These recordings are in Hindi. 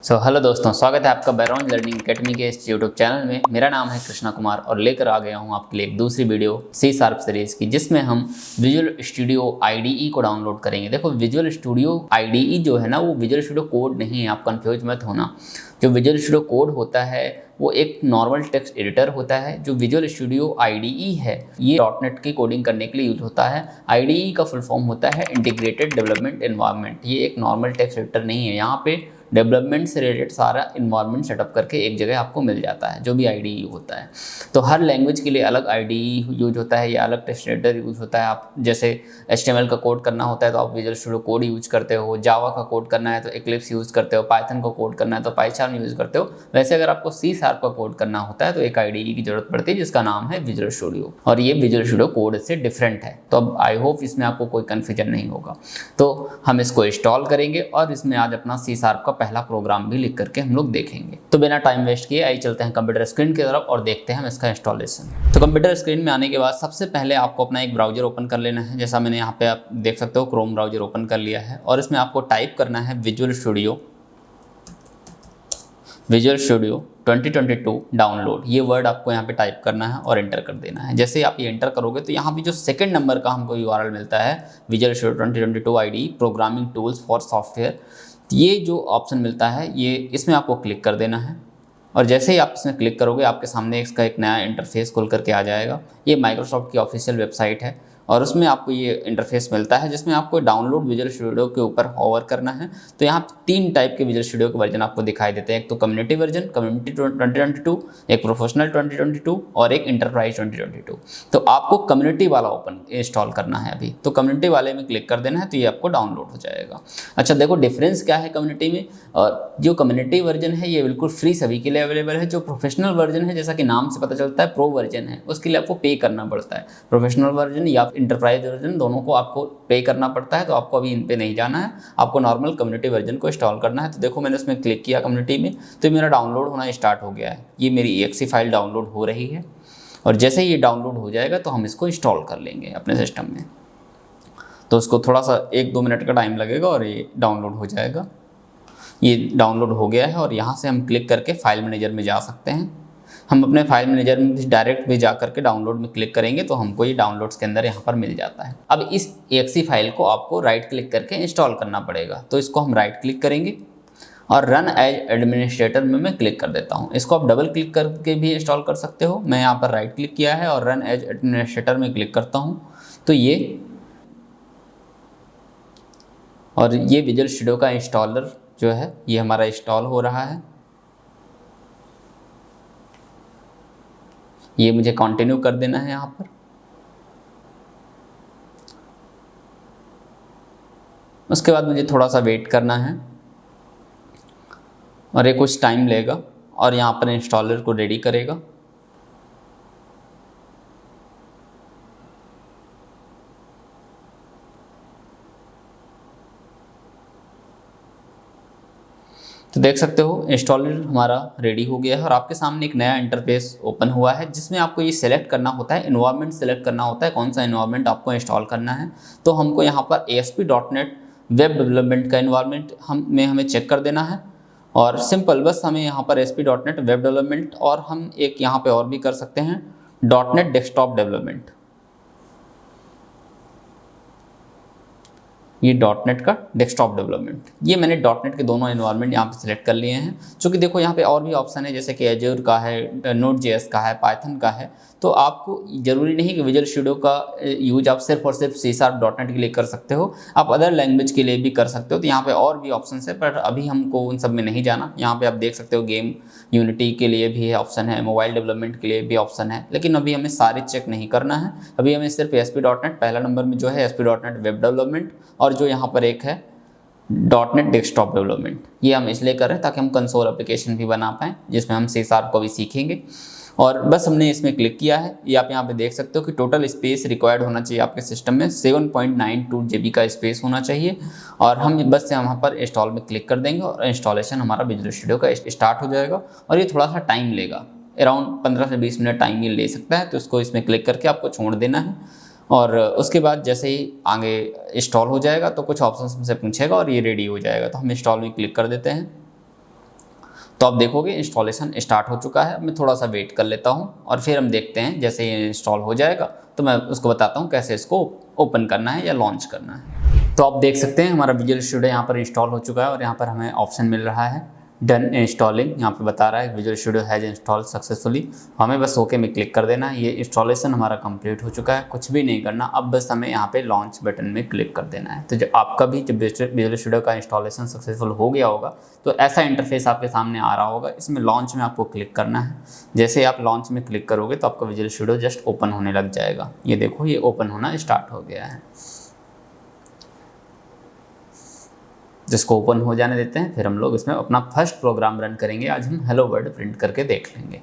हेलो दोस्तों, स्वागत है आपका बैकग्राउंड लर्निंग एकेडमी के इस यूट्यूब चैनल में। मेरा नाम है कृष्णा कुमार और लेकर आ गया हूं आपके लिए एक दूसरी वीडियो सी शार्प सीरीज की, जिसमें हम विजुअल स्टूडियो आईडीई को डाउनलोड करेंगे। देखो, विजुअल स्टूडियो आईडीई जो है ना, वो विजुअल स्टूडियो कोड नहीं है, आप कंफ्यूज मत होना। जो विजुअल स्टूडियो कोड होता है वो एक नॉर्मल टेक्स्ट एडिटर होता है। जो विजुअल स्टूडियो आईडीई है ये डॉटनेट की कोडिंग करने के लिए यूज होता है। आईडीई का फुल फॉर्म होता है इंटीग्रेटेड डेवलपमेंट एनवायरनमेंट। ये एक नॉर्मल टेक्स्ट एडिटर नहीं है। यहाँ पे डेवलपमेंट से रिलेटेड सारा इन्वायरमेंट सेटअप करके एक जगह आपको मिल जाता है, जो भी आईडीई होता है। तो हर लैंग्वेज के लिए अलग आईडीई यूज होता है या अलग टेक्स्ट एडिटर यूज होता है। आप जैसे एचटीएमएल का कोड करना होता है तो आप विजुअल स्टूडियो कोड यूज करते हो, जावा का कोड करना है तो एक्लिप्स यूज करते हो, पाइथन का कोड करना है तो पाइथन यूज करते हो। वैसे अगर आपको सी शार्प का कोड करना होता है तो एक आईडीई की जरूरत पड़ती है जिसका नाम है विजुअल स्टूडियो, और ये विजुअल स्टूडियो कोड से डिफरेंट है। तो अब आई होप इसमें आपको कोई कन्फ्यूजन नहीं होगा। तो हम इसको इंस्टॉल करेंगे और इसमें आज अपना सी शार्प का पहला प्रोग्राम भी लिख करके हम लोग देखेंगे। तो बिना टाइम वेस्ट किए आइए चलते हैं कंप्यूटर स्क्रीन की तरफ और देखते हैं हम इसका इंस्टॉलेशन। तो कंप्यूटर स्क्रीन में आने के बाद सबसे पहले आपको अपना एक ब्राउजर ओपन कर लेना है। जैसा मैंने यहाँ पे आप देख सकते हो क्रोम ब्राउजर ओपन कर लिया है और इसमें आपको टाइप करना है विजुअल स्टूडियो 2022 डाउनलोड। ये वर्ड आपको यहाँ पे टाइप करना है और एंटर कर देना है। जैसे आप ये एंटर करोगे तो यहाँ पे जो सेकंड नंबर का हमको यूआरएल मिलता है visual studio 2022 IDE programming tools for software, ये जो ऑप्शन मिलता है ये इसमें आपको क्लिक कर देना है। और जैसे ही आप इसमें क्लिक करोगे आपके सामने इसका एक नया इंटरफेस खुल करके आ जाएगा। ये माइक्रोसॉफ्ट की ऑफिशियल वेबसाइट है और उसमें आपको ये इंटरफेस मिलता है जिसमें आपको डाउनलोड विजुअल स्टूडियो के ऊपर होवर करना है। तो यहाँ 3 टाइप के विजुअल स्टूडियो के वर्जन आपको दिखाई देते हैं। एक तो कम्युनिटी वर्जन कम्युनिटी 2022, एक प्रोफेशनल 2022 और एक इंटरप्राइज 2022। तो आपको कम्युनिटी वाला ओपन इंस्टॉल करना है अभी, तो कम्युनिटी वाले में क्लिक कर देना है तो ये आपको डाउनलोड हो जाएगा। अच्छा देखो डिफरेंस क्या है कम्युनिटी में। और जो कम्युनिटी वर्जन है ये बिल्कुल फ्री सभी के लिए अवेलेबल है। जो प्रोफेशनल वर्जन है, जैसा कि नाम से पता चलता है प्रो वर्जन है, उसके लिए आपको पे करना पड़ता है। प्रोफेशनल वर्जन या इंटरप्राइज वर्जन दोनों को आपको पे करना पड़ता है। तो आपको अभी इन पे नहीं जाना है, आपको नॉर्मल कम्युनिटी वर्जन को इंस्टॉल करना है। तो देखो मैंने उसमें क्लिक किया कम्युनिटी में तो मेरा डाउनलोड होना स्टार्ट हो गया है। ये मेरी EXE फाइल डाउनलोड हो रही है और जैसे ही ये डाउनलोड हो जाएगा तो हम इसको इंस्टॉल कर लेंगे अपने सिस्टम में। तो उसको थोड़ा सा 1-2 मिनट का टाइम लगेगा और ये डाउनलोड हो जाएगा। ये डाउनलोड हो गया है और यहाँ से हम क्लिक करके फाइल मैनेजर में जा सकते हैं। हम अपने फाइल मैनेजर में भी डायरेक्ट भी जा करके डाउनलोड में क्लिक करेंगे तो हमको ये डाउनलोड्स के अंदर यहाँ पर मिल जाता है। अब इस EXE फाइल को आपको राइट क्लिक करके इंस्टॉल करना पड़ेगा। तो इसको हम राइट क्लिक करेंगे और रन एज एडमिनिस्ट्रेटर में मैं क्लिक कर देता हूँ। इसको आप डबल क्लिक करके भी इंस्टॉल कर सकते हो। मैं यहाँ पर राइट क्लिक किया है और रन एज एडमिनिस्ट्रेटर में क्लिक करता हूँ तो ये विजुअल स्टूडियो का इंस्टॉलर जो है ये हमारा इंस्टॉल हो रहा है। ये मुझे कंटिन्यू कर देना है यहाँ पर। उसके बाद मुझे थोड़ा सा वेट करना है और ये कुछ टाइम लेगा और यहाँ पर इंस्टॉलर को रेडी करेगा। तो देख सकते हो इंस्टॉलर हमारा रेडी हो गया है और आपके सामने एक नया इंटरफेस ओपन हुआ है जिसमें आपको ये सिलेक्ट करना होता है, एनवायरनमेंट सिलेक्ट करना होता है कौन सा एनवायरनमेंट आपको इंस्टॉल करना है। तो हमको यहाँ पर ASP.NET वेब डेवलपमेंट का एनवायरनमेंट हमें चेक कर देना है। और सिंपल बस हमें यहाँ पर ASP.NET वेब डेवलपमेंट और हम एक यहाँ पर और भी कर सकते हैं .NET डेस्कटॉप डेवलपमेंट। ये .NET का डेस्कटॉप डेवलपमेंट, ये मैंने .NET के दोनों एनवायरनमेंट यहाँ पे सिलेक्ट कर लिए हैं। क्योंकि देखो यहाँ पे और भी ऑप्शन है जैसे कि एज्योर का है, Node.js का है, पाइथन का है। तो आपको ज़रूरी नहीं कि विजुअल स्टूडियो का यूज आप सिर्फ और सिर्फ C# .NET के लिए कर सकते हो, आप अदर लैंग्वेज के लिए भी कर सकते हो। तो यहाँ पे और भी ऑप्शन है पर अभी हमको उन सब में नहीं जाना। यहाँ पे आप देख सकते हो गेम यूनिटी के लिए भी ऑप्शन है, मोबाइल डेवलपमेंट के लिए भी ऑप्शन है, लेकिन अभी हमें सारे चेक नहीं करना है। अभी हमें सिर्फ ASP.NET पहला नंबर में जो है ASP.NEट वेब डेवलपमेंट और जो यहाँ पर एक है .NET डेस्कटॉप डेवलपमेंट, ये हम इसलिए कर रहे हैं ताकि हम कंसोल एप्लीकेशन भी बना पाएँ जिसमें हम C# को भी सीखेंगे। और बस हमने इसमें क्लिक किया है। ये आप यहाँ पे देख सकते हो कि टोटल स्पेस रिक्वायर्ड होना चाहिए आपके सिस्टम में 7.92 GB का स्पेस होना चाहिए। और हम बस यहाँ पर इंस्टॉल में क्लिक कर देंगे और इंस्टॉलेशन हमारा विजुअल स्टूडियो का स्टार्ट हो जाएगा। और ये थोड़ा सा टाइम लेगा, अराउंड 15 से 20 मिनट टाइम ये ले सकता है। तो इसको इसमें क्लिक करके आपको छोड़ देना है और उसके बाद जैसे ही आगे इंस्टॉल हो जाएगा तो कुछ ऑप्शंस हमसे पूछेगा और ये रेडी हो जाएगा। तो हम इंस्टॉल में क्लिक कर देते हैं तो आप देखोगे इंस्टॉलेशन स्टार्ट हो चुका है। अब मैं थोड़ा सा वेट कर लेता हूँ और फिर हम देखते हैं जैसे ये इंस्टॉल हो जाएगा तो मैं उसको बताता हूँ कैसे इसको ओपन करना है या लॉन्च करना है। तो आप देख सकते हैं हमारा विजुअल स्टूडियो यहाँ पर इंस्टॉल हो चुका है और यहाँ पर हमें ऑप्शन मिल रहा है डन इंस्टॉलिंग। यहाँ पे बता रहा है visual studio has install successfully. हमें बस ओके में क्लिक कर देना है। ये इंस्टॉलेशन हमारा कंप्लीट हो चुका है, कुछ भी नहीं करना। अब बस हमें यहाँ पे लॉन्च बटन में क्लिक कर देना है। तो जब आपका भी जब विजुअल स्टूडियो का इंस्टॉलेशन सक्सेसफुल हो गया होगा तो ऐसा इंटरफेस आपके सामने आ रहा होगा। इसमें लॉन्च में आपको क्लिक करना है। जैसे आप लॉन्च में क्लिक करोगे तो आपका विजुअल स्टूडियो जस्ट ओपन होने लग जाएगा। ये देखो ये ओपन होना स्टार्ट हो गया है। जिसको ओपन हो जाने देते हैं, फिर हम लोग इसमें अपना फर्स्ट प्रोग्राम रन करेंगे। आज हम हेलो वर्ल्ड प्रिंट करके देख लेंगे।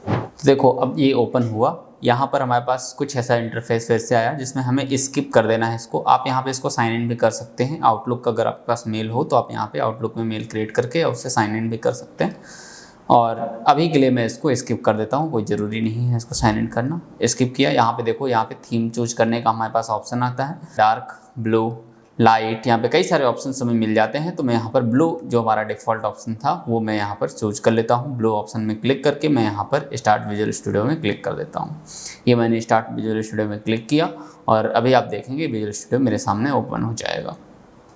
तो देखो अब ये ओपन हुआ। यहाँ पर हमारे पास कुछ ऐसा इंटरफेस फिर से आया जिसमें हमें स्किप कर देना है इसको। आप यहाँ पे इसको साइन इन भी कर सकते हैं। आउटलुक का अगर आपके पास मेल हो तो आप यहाँ पे आउटलुक में मेल क्रिएट करके उससे साइन इन भी कर सकते हैं। और अभी के लिए मैं इसको स्किप कर देता हूँ, कोई ज़रूरी नहीं है इसको साइन इन करना। स्किप किया। यहाँ पे देखो यहाँ पे थीम चूज करने का हमारे पास ऑप्शन आता है, डार्क ब्लू लाइट। यहाँ पे कई सारे ऑप्शन हमें मिल जाते हैं। तो मैं यहाँ पर ब्लू जो हमारा डिफ़ॉल्ट ऑप्शन था वो मैं यहाँ पर चूज कर लेता हूँ। ब्लू ऑप्शन में क्लिक करके मैं यहाँ पर स्टार्ट विजुअल स्टूडियो में क्लिक कर देता हूँ। ये मैंने स्टार्ट विजुअल स्टूडियो में क्लिक किया और अभी आप देखेंगे विजुअल स्टूडियो मेरे सामने ओपन हो जाएगा।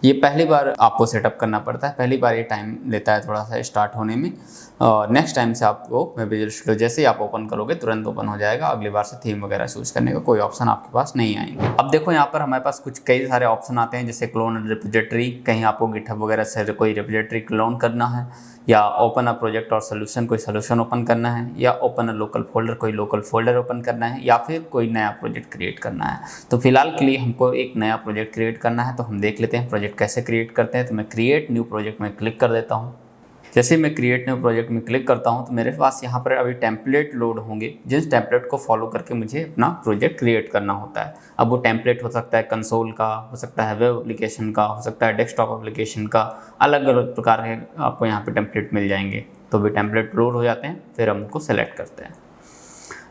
ये पहली बार आपको सेटअप करना पड़ता है, पहली बार ये टाइम लेता है थोड़ा सा स्टार्ट होने में। और नेक्स्ट टाइम से आपको विजुअल स्टूडियो जैसे ही आप ओपन करोगे तुरंत ओपन हो जाएगा। अगली बार से थीम वगैरह चूज करने का कोई ऑप्शन आपके पास नहीं आएंगे। अब देखो यहाँ पर हमारे पास कुछ कई सारे ऑप्शन आते हैं, जैसे क्लोन रिपोजिटरी। कहीं आपको गिटहब वगैरह से कोई रिपोजिटरी क्लोन करना है, या ओपन अ प्रोजेक्ट और सोल्यूशन, कोई सोल्यूशन ओपन करना है, या ओपन अ लोकल फोल्डर, कोई लोकल फोल्डर ओपन करना है, या फिर कोई नया प्रोजेक्ट क्रिएट करना है। तो फिलहाल के लिए हमको एक नया प्रोजेक्ट क्रिएट करना है। तो हम देख लेते हैं प्रोजेक्ट कैसे क्रिएट करते हैं। तो मैं क्रिएट न्यू प्रोजेक्ट में क्लिक कर देता हूँ। जैसे मैं क्रिएट न्यू प्रोजेक्ट में क्लिक करता हूँ तो मेरे पास यहाँ पर अभी टेम्पलेट लोड होंगे, जिस टेम्पलेट को फॉलो करके मुझे अपना प्रोजेक्ट क्रिएट करना होता है। अब वो टेम्पलेट हो सकता है कंसोल का, हो सकता है वेब एप्लीकेशन का, हो सकता है डेस्कटॉप एप्लीकेशन का। अलग अलग प्रकार के आपको यहाँ पे टेम्पलेट मिल जाएंगे। तो भी टेम्पलेट लोड हो जाते हैं, फिर हम उनको सेलेक्ट करते हैं।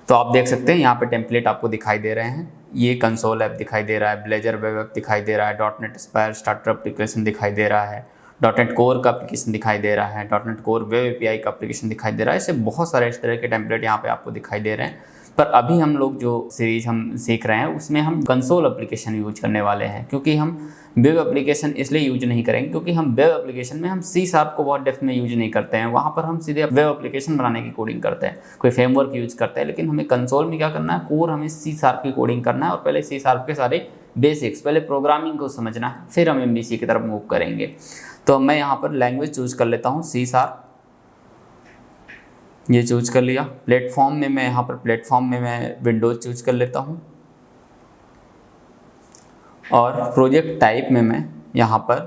तो आप देख सकते हैं यहाँ पे टेम्पलेट आपको दिखाई दे रहे हैं। ये कंसोल ऐप दिखाई दे रहा है, ब्लेजर वेब ऐप दिखाई दे रहा है, डॉटनेट एस्पायर स्टार्टर एप्लीकेशन दिखाई दे रहा है, डॉटनेट कोर का एप्लीकेशन दिखाई दे रहा है, डॉटनेट कोर वेब एपीआई का एप्लीकेशन दिखाई दे रहा है। ऐसे बहुत सारे इस तरह के टेम्पलेट यहाँ पे आपको दिखाई दे रहे हैं। पर अभी हम लोग जो सीरीज हम सीख रहे हैं उसमें हम कंसोल एप्लीकेशन यूज करने वाले हैं, क्योंकि हम वेब एप्लीकेशन इसलिए यूज नहीं करेंगे क्योंकि हम वेब एप्लीकेशन में हम C# को बहुत डेप्थ में यूज नहीं करते हैं। वहाँ पर हम सीधे वेब एप्लीकेशन बनाने की कोडिंग करते हैं, कोई फ्रेमवर्क यूज करते हैं। लेकिन हमें कंसोल में क्या करना है, कोर हमें C# की कोडिंग करना है। और पहले C# के सारे बेसिक्स, पहले प्रोग्रामिंग को समझना है, फिर हम MVC की तरफ मूव करेंगे। तो मैं यहाँ पर लैंग्वेज चूज कर लेता हूँ C#। ये चूज कर लिया। प्लेटफॉर्म में मैं यहाँ पर प्लेटफॉर्म में मैं विंडोज चूज कर लेता हूँ। और प्रोजेक्ट टाइप में मैं यहाँ पर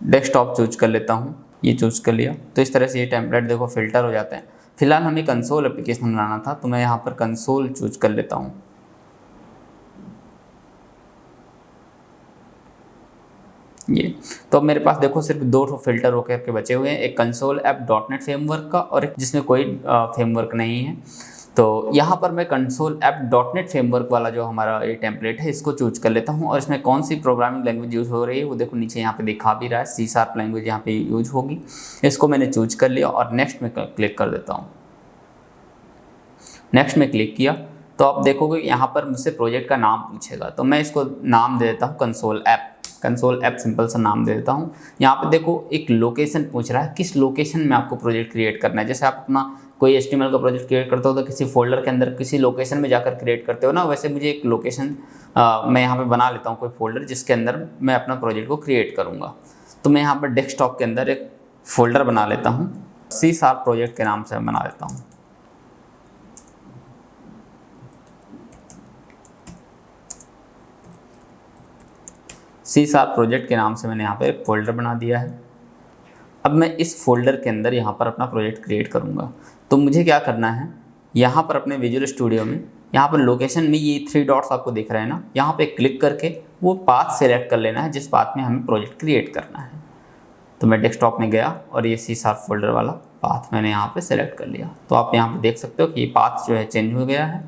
डेस्कटॉप चूज कर लेता हूँ। ये चूज कर लिया। तो इस तरह से ये टेम्पलेट देखो फिल्टर हो जाते हैं। फिलहाल हमें कंसोल एप्लीकेशन बनाना था तो मैं यहाँ पर कंसोल चूज कर लेता हूँ। ये तो अब मेरे पास देखो सिर्फ 2 फिल्टर होकर के बचे हुए हैं, एक कंसोल ऐप डॉटनेट फ्रेमवर्क का और एक जिसमें कोई फ्रेमवर्क नहीं है। तो यहाँ पर मैं कंसोल ऐप डॉटनेट फ्रेमवर्क वाला जो हमारा ये टेम्पलेट है इसको चूज कर लेता हूँ। और इसमें कौन सी प्रोग्रामिंग लैंग्वेज यूज़ हो रही है वो देखो नीचे यहाँ पे दिखा भी रहा है, C# लैंग्वेज यहाँ पे यूज होगी। इसको मैंने चूज कर लिया और नेक्स्ट में क्लिक कर देता हूँ। नेक्स्ट में क्लिक किया तो आप देखोगे यहाँ पर मुझसे प्रोजेक्ट का नाम पूछेगा। तो मैं इसको नाम दे देता हूँ console app. Console app simple सा नाम दे देता हूँ। यहाँ पे देखो एक लोकेशन पूछ रहा है, किस लोकेशन में आपको प्रोजेक्ट क्रिएट करना है। जैसे आप अपना कोई HTML का प्रोजेक्ट क्रिएट करते हो तो किसी फोल्डर के अंदर किसी लोकेशन में जाकर क्रिएट करते हो ना, वैसे मुझे एक लोकेशन मैं यहाँ पे बना लेता हूँ, कोई फोल्डर जिसके अंदर मैं अपना प्रोजेक्ट को क्रिएट करूँगा। तो मैं यहाँ पर डेस्कटॉप के अंदर एक फोल्डर बना लेता हूँ, C# प्रोजेक्ट के नाम से मैं बना लेता हूँ। C# प्रोजेक्ट के नाम से मैंने यहाँ पे एक फोल्डर बना दिया है। अब मैं इस फोल्डर के अंदर यहाँ पर अपना प्रोजेक्ट क्रिएट करूँगा। तो मुझे क्या करना है, यहाँ पर अपने विजुअल स्टूडियो में यहाँ पर लोकेशन में ये 3 डॉट्स आपको दिख रहे हैं ना, यहाँ पे क्लिक करके वो पाथ सेलेक्ट कर लेना है जिस पाथ में हमें प्रोजेक्ट क्रिएट करना है। तो मैं डेस्कटॉप में गया और ये C# फोल्डर वाला पाथ मैंने यहाँ पे सेलेक्ट कर लिया। तो आप यहाँ पे देख सकते हो कि ये पाथ जो है चेंज हो गया है।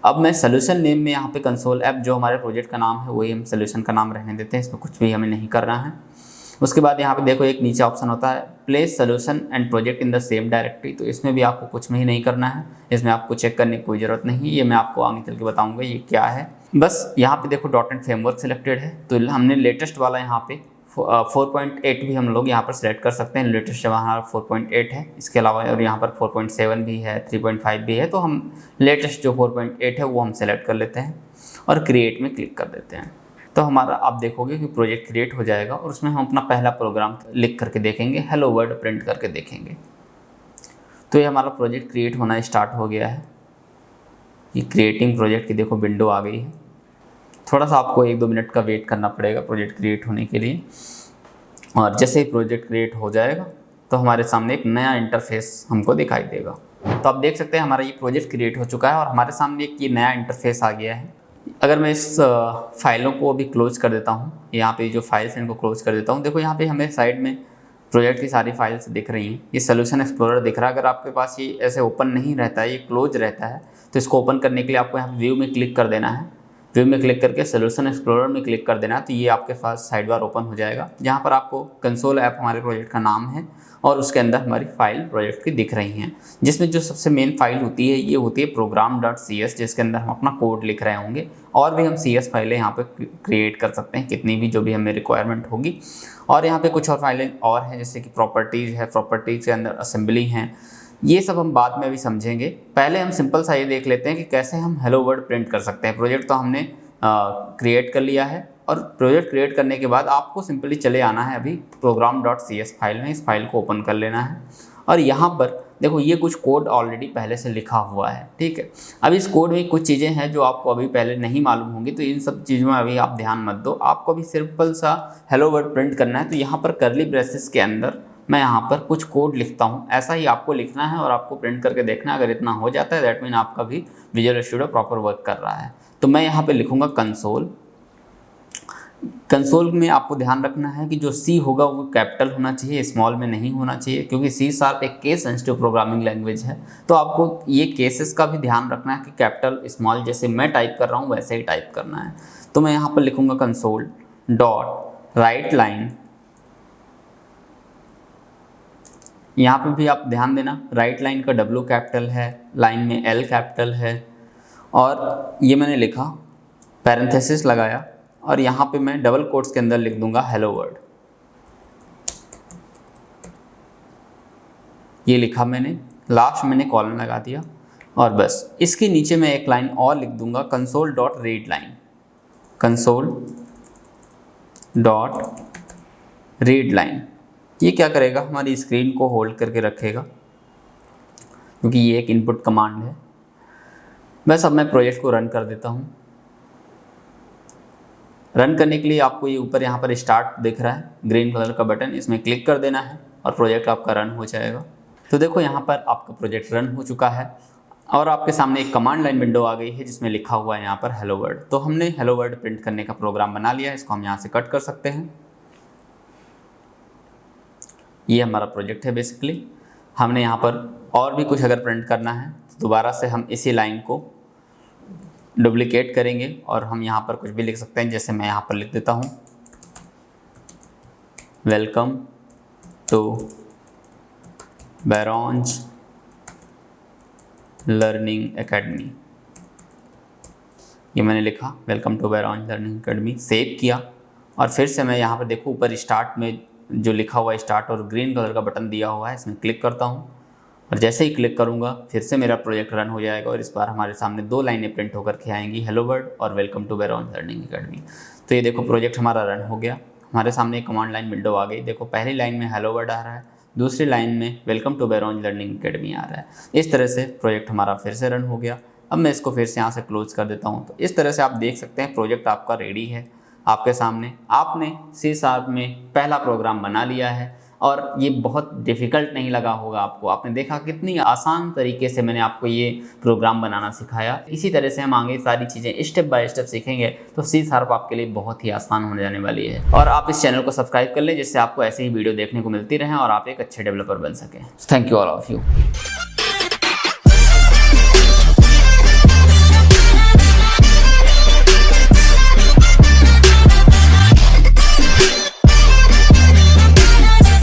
अब मैं सोल्यूशन नेम में यहाँ पे कंसोल ऐप जो हमारे प्रोजेक्ट का नाम है वही हम सोल्यूशन का नाम रहने देते हैं, इसमें कुछ भी हमें नहीं करना है। उसके बाद यहाँ पे देखो एक नीचे ऑप्शन होता है place solution and project in the same directory, तो इसमें भी आपको कुछ भी नहीं करना है, इसमें आपको चेक करने की कोई ज़रूरत नहीं, ये मैं आपको आगे चल के बताऊँगा ये क्या है। बस यहाँ पे देखो डॉट नेट फ्रेमवर्क सिलेक्टेड है, तो हमने लेटेस्ट वाला यहाँ पे 4.8 भी हम लोग यहाँ पर सिलेक्ट कर सकते हैं, लेटेस्ट हमारा 4.8 है, इसके अलावा और यहाँ पर 4.7 भी है, 3.5 भी है, तो हम लेटेस्ट जो 4.8 है वो हम सेलेक्ट कर लेते हैं और क्रिएट में क्लिक कर देते हैं। तो हमारा आप देखोगे कि प्रोजेक्ट क्रिएट हो जाएगा और उसमें हम अपना पहला प्रोग्राम लिख करके देखेंगे, हेलो वर्ल्ड प्रिंट करके देखेंगे। तो ये हमारा प्रोजेक्ट क्रिएट होना स्टार्ट हो गया है, ये क्रिएटिंग प्रोजेक्ट की देखो विंडो आ गई है। थोड़ा सा आपको 1-2 मिनट का वेट करना पड़ेगा प्रोजेक्ट क्रिएट होने के लिए, और जैसे ही प्रोजेक्ट क्रिएट हो जाएगा तो हमारे सामने एक नया इंटरफेस हमको दिखाई देगा। तो आप देख सकते हैं हमारा ये प्रोजेक्ट क्रिएट हो चुका है और हमारे सामने एक ये नया इंटरफेस आ गया है। अगर मैं इस फाइलों को अभी क्लोज कर देता हूँ, यहाँ पे जो फाइल्स हैं इनको क्लोज कर देता हूँ, देखो यहाँ पे हमें साइड में प्रोजेक्ट की सारी फाइल्स दिख रही हैं, ये सोल्यूशन एक्सप्लोरर दिख रहा है। अगर आपके पास ये ऐसे ओपन नहीं रहता है, ये क्लोज रहता है, तो इसको ओपन करने के लिए आपको यहाँ व्यू में क्लिक कर देना है, व्यू में क्लिक करके सोल्यूशन एक्सप्लोरर में क्लिक कर देना है, तो ये आपके पास साइड बार ओपन हो जाएगा, जहाँ पर आपको कंसोल ऐप हमारे प्रोजेक्ट का नाम है और उसके अंदर हमारी फाइल प्रोजेक्ट की दिख रही हैं, जिसमें जो सबसे मेन फाइल होती है ये होती है program.cs, जिसके अंदर हम अपना कोड लिख रहे होंगे। और भी हम CS फाइलें यहाँ पे क्रिएट कर सकते हैं, कितनी भी जो भी हमें रिक्वायरमेंट होगी। और यहाँ पे कुछ और फाइलें और हैं, जैसे कि प्रॉपर्टीज़ है, प्रॉपर्टीज़ के अंदर असेंबली हैं, ये सब हम बाद में भी समझेंगे। पहले हम सिंपल सा ये देख लेते हैं कि कैसे हम हेलो वर्ल्ड प्रिंट कर सकते हैं। प्रोजेक्ट तो हमने क्रिएट कर लिया है और प्रोजेक्ट क्रिएट करने के बाद आपको सिंपली चले आना है अभी program.cs फाइल में, इस फाइल को ओपन कर लेना है और यहाँ पर देखो ये कुछ कोड ऑलरेडी पहले से लिखा हुआ है, ठीक है। अब इस कोड में कुछ चीज़ें हैं जो आपको अभी पहले नहीं मालूम होंगी, तो इन सब चीज़ों में अभी आप ध्यान मत दो। आपको अभी सिंपल सा हेलो वर्ल्ड प्रिंट करना है, तो यहाँ पर कर्ली ब्रेसेस के अंदर मैं यहाँ पर कुछ कोड लिखता हूँ, ऐसा ही आपको लिखना है और आपको प्रिंट करके देखना है। अगर इतना हो जाता है दैट मीन आपका भी विजुअल स्टूडियो प्रॉपर वर्क कर रहा है। तो मैं यहाँ पे लिखूँगा कंसोल। कंसोल में आपको ध्यान रखना है कि जो C होगा वो कैपिटल होना चाहिए, स्मॉल में नहीं होना चाहिए, क्योंकि C# एक केस सेंसिटिव प्रोग्रामिंग लैंग्वेज है। तो आपको ये केसेस का भी ध्यान रखना है कि कैपिटल स्मॉल जैसे मैं टाइप कर रहा हूँ वैसे ही टाइप करना है। तो मैं यहाँ पर लिखूँगा कंसोल डॉट राइट लाइन, यहाँ पे भी आप ध्यान देना राइट लाइन का W कैपिटल है, लाइन में L कैपिटल है, और ये मैंने लिखा पैरेंथेसिस लगाया और यहाँ पे मैं डबल कोट्स के अंदर लिख दूंगा हेलो वर्ल्ड। ये लिखा मैंने, लास्ट मैंने कॉलन लगा दिया और बस इसके नीचे मैं एक लाइन और लिख दूंगा console dot read line, console dot read line. ये क्या करेगा, हमारी स्क्रीन को होल्ड करके रखेगा, क्योंकि ये एक इनपुट कमांड है। बस अब मैं प्रोजेक्ट को रन कर देता हूँ। रन करने के लिए आपको ये ऊपर यहाँ पर स्टार्ट दिख रहा है ग्रीन कलर का बटन, इसमें क्लिक कर देना है और प्रोजेक्ट आपका रन हो जाएगा। तो देखो यहाँ पर आपका प्रोजेक्ट रन हो चुका है और आपके सामने एक कमांड लाइन विंडो आ गई है जिसमें लिखा हुआ है यहाँ पर हेलो वर्ल्ड। तो हमने हेलो वर्ल्ड प्रिंट करने का प्रोग्राम बना लिया है, इसको हम यहाँ से कट कर सकते हैं। ये हमारा प्रोजेक्ट है बेसिकली। हमने यहाँ पर और भी कुछ अगर प्रिंट करना है तो दोबारा से हम इसी लाइन को डुप्लीकेट करेंगे और हम यहाँ पर कुछ भी लिख सकते हैं। जैसे मैं यहाँ पर लिख देता हूँ welcome to Barrons learning academy. ये मैंने लिखा welcome to Barrons learning academy, save किया और फिर से मैं यहाँ पर देखो ऊपर स्टार्ट में जो लिखा हुआ है स्टार्ट और ग्रीन कलर का बटन दिया हुआ है, इसमें क्लिक करता हूँ और जैसे ही क्लिक करूँगा फिर से मेरा प्रोजेक्ट रन हो जाएगा और इस बार हमारे सामने 2 लाइनें प्रिंट होकर के आएंगी, हेलो वर्ल्ड और welcome to Barrons learning academy. तो ये देखो प्रोजेक्ट हमारा रन हो गया, हमारे सामने एक कमांड लाइन विंडो आ गई। देखो पहली लाइन में हेलो वर्ल्ड आ रहा है, दूसरी लाइन में welcome to Barrons learning academy आ रहा है। इस तरह से प्रोजेक्ट हमारा फिर से रन हो गया। अब मैं इसको फिर से यहाँ से क्लोज कर देता हूँ। तो इस तरह से आप देख सकते हैं प्रोजेक्ट आपका रेडी है आपके सामने। आपने C# में पहला प्रोग्राम बना लिया है और ये बहुत डिफ़िकल्ट नहीं लगा होगा आपको। आपने देखा कितनी आसान तरीके से मैंने आपको ये प्रोग्राम बनाना सिखाया। इसी तरह से हम आगे सारी चीज़ें स्टेप बाय स्टेप सीखेंगे तो C# आपके लिए बहुत ही आसान होने जाने वाली है। और आप इस चैनल को सब्सक्राइब कर लें जिससे आपको ऐसे ही वीडियो देखने को मिलती रहें और आप एक अच्छे डेवलपर बन सकें। Thank you all of you.